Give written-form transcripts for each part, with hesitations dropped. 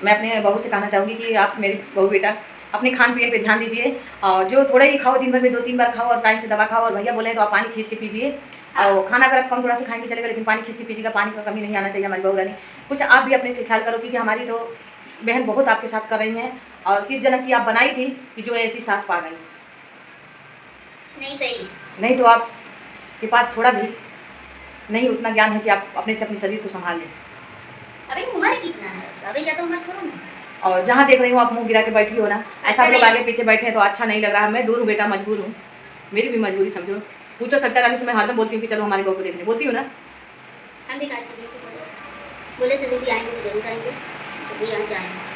मैं अपने बहू से कहना चाहूँगी कि आप मेरी बहू बेटा अपने खान पीन पे ध्यान दीजिए, और जो थोड़ा ही खाओ, दिन भर में 2-3 बार खाओ और टाइम से दवा खाओ, और भैया बोले तो आप पानी खींच के पीजिए। और खाना अगर आप कम थोड़ा सा खाएंगे चलेगा, लेकिन पानी खींच के पीजिएगा, पानी का कमी नहीं आना चाहिए हमारी बहू रानी। कुछ आप भी अपने से ख्याल करो, क्योंकि हमारी तो बहन बहुत आपके साथ कर रही हैं, और किस जन्म की आप बनाई थी कि जो ऐसी सास पा गई। नहीं सही, नहीं तो आप के पास थोड़ा भी नहीं उतना ज्ञान है कि आप अपने से अपने शरीर को संभाल लें। अभी उम्र कितना है उसका? अभी ज़्यादा उम्र थोड़ा ना। और जहाँ देख रही हूँ आप मुंह गिरा के बैठी हो ना, ऐसा आप लोग आगे पीछे बैठे हैं तो अच्छा नहीं लग रहा है। मैं दूर हूँ बेटा, मजबूर हूँ, मेरी भी मजबूरी समझो। पूछो सत्या रानी से मैं हरदम बोलती हूँ कि चलो हमारी बहू को देखने, बोलती हूँ ना। हम भी कार्तिक से बोले तो दीदी आएंगे तो जरूर आएंगे, तो भी यहाँ जाएंगे।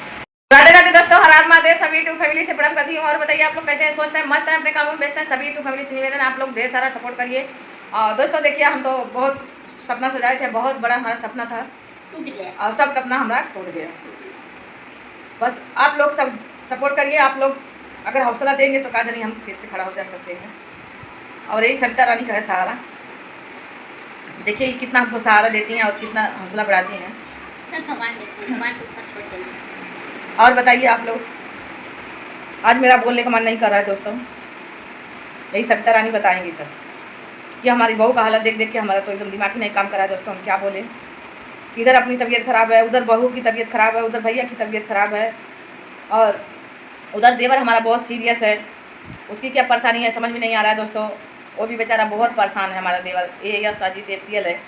राधे राधे दोस्तों, हर हर महादेव। सभी यूट्यूब फैमिली से प्रणाम करती हूँ। और बताइए आप लोग कैसे हैं, सोचते हैं, मस्त हैं, अपने कामों में व्यस्त हैं। सभी यूट्यूब फैमिली से निवेदन, आप लोग ढेर सारा सपोर्ट करिए। और दोस्तों देखिए, हम तो बहुत सपना सजाए थे, बहुत बड़ा हमारा सपना था, टूट गया और सब सपना हमारा टूट गया। बस आप लोग सब सपोर्ट करिए। आप लोग अगर हौसला देंगे तो कहा जानी हम फिर से खड़ा हो जा सकते हैं। और यही सविता रानी का है सहारा। देखिए कितना हमको सहारा देती हैं और कितना हौसला बढ़ाती हैं। सब भगवान देते हैं, भगवान के ऊपर छोड़ देना। और बताइए आप लोग, आज मेरा बोलने का मन नहीं कर रहा है दोस्तों। यही सविता रानी बताएंगी सब कि हमारी बहू का हालत देख देख के हमारा तो एकदम दिमाग ही नहीं काम कर रहा है दोस्तों। हम क्या बोले, इधर अपनी तबीयत ख़राब है, उधर बहू की तबीयत ख़राब है, उधर भैया की तबीयत ख़राब है, और उधर देवर हमारा बहुत सीरियस है। उसकी क्या परेशानी है समझ में नहीं आ रहा है दोस्तों। वो भी बेचारा बहुत परेशान है, हमारा देवर AS अजीत FCL है,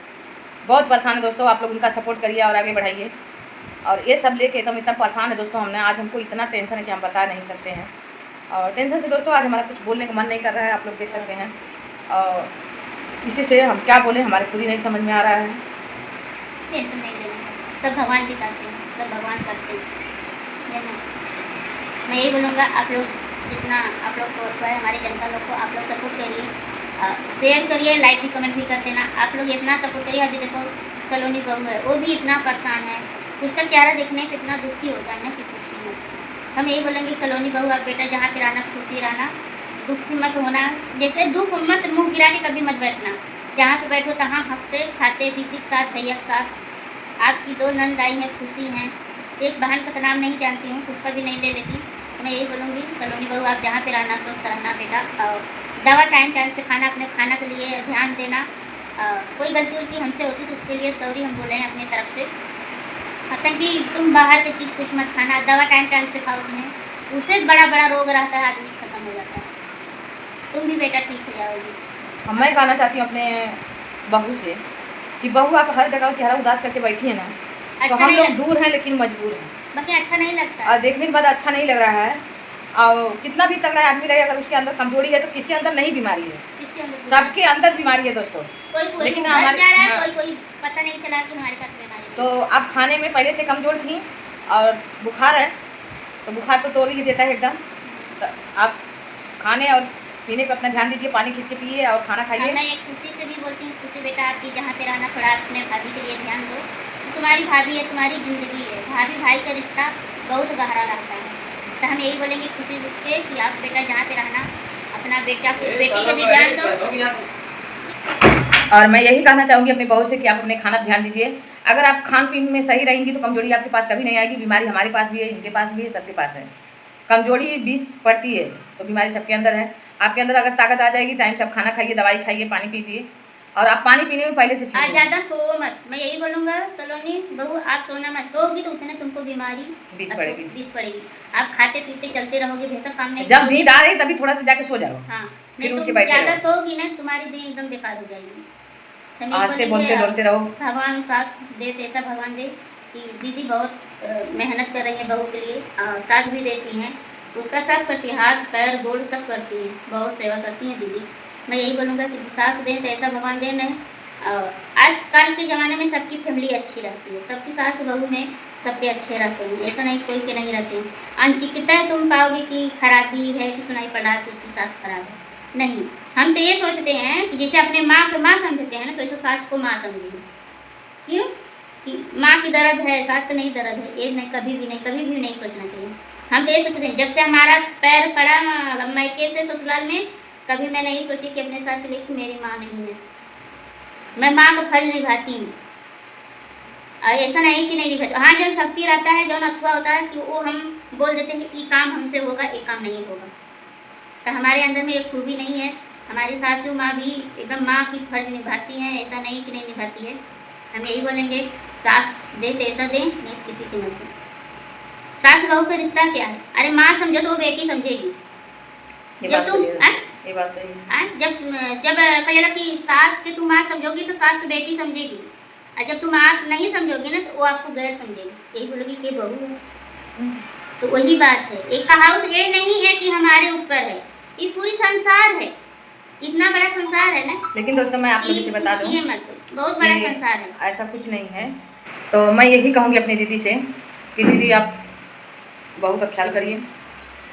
बहुत परेशान है दोस्तों। आप लोग उनका सपोर्ट करिए और आगे बढ़ाइए। और ये सब लेके एकदम इतना परेशान है दोस्तों हमने, आज हमको इतना टेंशन है कि हम बता नहीं सकते हैं। और टेंशन से दोस्तों आज हमारा कुछ बोलने का मन नहीं कर रहा है, आप लोग देख सकते हैं। और इसी से हम क्या बोले, हमारे खुद ही नहीं समझ में आ रहा है। टेंशन नहीं लेना, सब भगवान की करते हैं, सब भगवान करते हैं, है ना। मैं यही बोलूँगा, आप लोग जितना आप लोग को है, हमारी जनता लोग को आप लोग सपोर्ट करिए, शेयर करिए, लाइक भी कमेंट भी कर देना। आप लोग इतना सपोर्ट करिए। अभी देखो सलोनी बहू है, वो भी इतना परेशान है, उसका चेहरा देखने पर इतना दुखी होता है ना कि खुशी में। हम यही बोलेंगे सलोनी बहू, आप बेटा जहाँ पे रहना खुशी रहना, दुख मत होना, जैसे दुख मत मुँह गिरा के कभी मत बैठना। जहाँ पे बैठो तहाँ हंसते खाते दीदी के साथ भैया के साथ। आपकी 2 नंद आई हैं, खुशी हैं। एक बहन का नाम नहीं जानती हूँ, उसका भी नहीं ले लेती। तो मैं यही बोलूँगी सलोनी बहू, आप जहाँ पे रहना स्वस्थ रहना बेटा, और दवा टाइम टाइम से खाना, अपने खाना के लिए ध्यान देना। कोई गलती उल्टी हमसे होती तो उसके लिए सॉरी हम बोले हैं अपनी तरफ से। मतलब कि तुम बाहर की चीज़ कुछ मत खाना, दवा टाइम टाइम से खाओ, तुम्हें उससे बड़ा बड़ा रोग रहता है, आदमी खत्म हो जाता है। तुम भी बेटा ठीक हो जाओगी। मैं कहना चाहती हूँ अपने बहू से कि बहू आप हर जगह चेहरा उदास करके बैठी है ना, तो हम लोग दूर हैं लेकिन मजबूर हैं। बाकी अच्छा नहीं लगता, और देखने के बाद अच्छा नहीं लग रहा है। और कितना भी तगड़ा आदमी रहे, अगर उसके अंदर कमजोरी है तो किसके अंदर नहीं बीमारी है, सबके अंदर बीमारी है दोस्तों। लेकिन हमारे कोई पता नहीं चला कि हमारे पास बीमारी। तो आप खाने में पहले से कमजोर थी और बुखार है, तो बुखार तो तोड़ ही देता है एकदम। तो आप खाने और पीने पर अपना ध्यान दीजिए, पानी खींच के पिए और खाना खाइए। मैं एक खुशी से भी बोलती हूँ, खुशी बेटा आपकी जहाँ पे रहना, थोड़ा अपने भाभी के लिए ध्यान दो। तुम्हारी भाभी है, तुम्हारी ज़िंदगी है, भाभी भाई का रिश्ता बहुत गहरा रहता है। तो हम यही बोलेंगे खुशी से कि आप बेटा जहाँ पे रहना, अपना बेटा की बेटी का भी ध्यान दो। और मैं यही कहना चाहूँगी अपनी बहू से कि आप अपने खाना ध्यान दीजिए। अगर आप खान पीन में सही रहेंगी तो कमजोरी आपके पास कभी नहीं आएगी। बीमारी हमारे पास भी है, इनके पास भी है, सबके पास है। कमजोरी 20 पड़ती है तो बीमारी सबके अंदर है। आपके अंदर अगर ताकत आ जाएगी, टाइम से आप खाना खाइए, दवाई खाइए, पानी पीजिए, और आप पानी पीने में पहले से आज ज़्यादा सो मत। मैं यही बोलूँगा सलोनी बहू, आप सोना मत, सोओगी तो उतने तुमको बीमारी 20 पड़ेगी। आप खाते पीते चलते रहोगे, बेहतर काम नहीं। जब नींद आ रही तभी थोड़ा सा जाके सो जाओ। हाँ, नहीं तो ज़्यादा सोओगी ना, तुम्हारी दिन एकदम बेकार हो जाएगी। आस्ते बोलते बोलते रहो। भगवान साथ दे, ऐसा भगवान दे कि दीदी बहुत मेहनत कर रही है बहू के लिए, साथ भी देती हैं, उसका सब करती है, हाथ पैर गोड़ सब करती हैं, बहुत सेवा करती हैं दीदी। मैं यही बोलूँगा कि सास दें तो ऐसा भगवान दें नहीं। आज कल के ज़माने में सबकी फैमिली अच्छी रहती है, सबकी सास बहू में सबके अच्छे रहते हैं, ऐसा नहीं कोई के नहीं रहते हैं। अनचिकता तुम पाओगे कि खराबी है कि सुनाई पड़ा कि उसकी सास खराब है, नहीं। हम तो ये सोचते हैं कि जैसे अपने माँ को माँ समझते हैं ना, तो ऐसे सास को माँ समझिए। क्यों कि माँ की दर्द है, सास का नहीं दर्द है, ये नहीं, कभी भी नहीं सोचना चाहिए। हम तो ये सोचते हैं, जब से हमारा पैर पड़ा मायके से ससुराल में, कभी मैं नहीं सोची कि अपने सास के लिए मेरी माँ नहीं है। मैं माँ का फर्ज निभाती हूँ। ऐसा नहीं कि नहीं निभाते। हाँ, जब शक्ति रहता है, जो अथवा होता है कि वो हम बोल देते हैं कि ये काम हमसे होगा, ये काम नहीं होगा। तो हमारे अंदर में एक खूबी नहीं है। हमारी सासू माँ भी एकदम माँ की फर्ज निभाती हैं, ऐसा नहीं कि नहीं निभाती है। हम यही बोलेंगे, सास दे तो ऐसा दें, नहीं किसी की मत दें। सास बहू का रिश्ता क्या है? अरे माँ समझो तो वो बेटी समझेगी। ये जब बात तुम सही है, ये बात सही है। जब कहा जाता कि सास के तुम माँ समझोगी तो सास बेटी समझेगी, और जब तुम आप नहीं समझोगी ना तो वो आपको गैर समझेगी, यही बोलोगी कि बहू है। तो वही बात है। एक कहावत ये नहीं है कि हमारे ऊपर है, ये पूरी संसार है, इतना बड़ा संसार है ना। लेकिन दोस्तों मैं आप लोगों से बता दूं, पूछिए मत, बहुत बड़ा कि संसार है। ऐसा कुछ नहीं है। तो मैं यही कहूँगी अपनी दीदी से कि दीदी आप बहू का ख्याल करिए,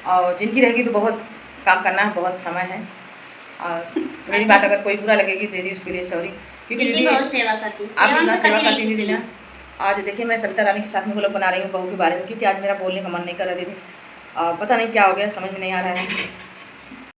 और जिनकी रहेगी तो बहुत काम करना है, बहुत समय है। और मेरी बात अगर कोई बुरा लगेगी दीदी उसके लिए सॉरी, क्योंकि दीदी दीदी बहुत सेवा करती है, आप सेवा इतना में सेवा कभी नहीं करती हैं दीदी चूकी। ना। आज देखिए मैं सविता रानी के साथ में व्लॉग बना रही हूँ बहू के बारे में, क्योंकि आज मेरा बोलने का मन नहीं कर रहा दीदी। पता नहीं क्या हो गया, समझ में नहीं आ रहा है।